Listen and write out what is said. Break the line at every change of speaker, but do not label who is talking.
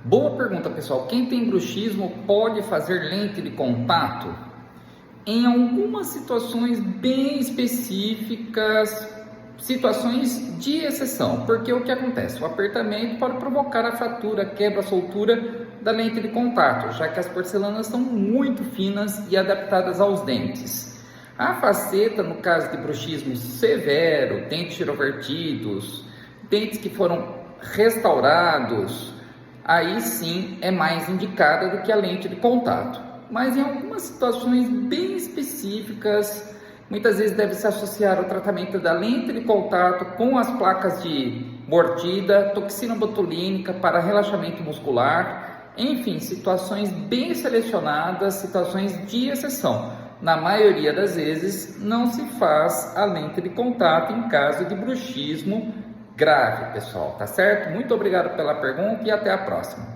Boa pergunta, pessoal. Quem tem bruxismo pode fazer lente de contato? Em algumas situações bem específicas, situações de exceção, porque o que acontece? O apertamento pode provocar a fratura, quebra, soltura da lente de contato, já que as porcelanas são muito finas e adaptadas aos dentes. A faceta, no caso de bruxismo severo, dentes girovertidos, dentes que foram restaurados, aí sim é mais indicada do que a lente de contato. Mas em algumas situações bem específicas, muitas vezes deve se associar o tratamento da lente de contato com as placas de mordida, toxina botulínica para relaxamento muscular, enfim, situações bem selecionadas, situações de exceção. Na maioria das vezes não se faz a lente de contato em caso de bruxismo grave, pessoal, tá certo? Muito obrigado pela pergunta e até a próxima.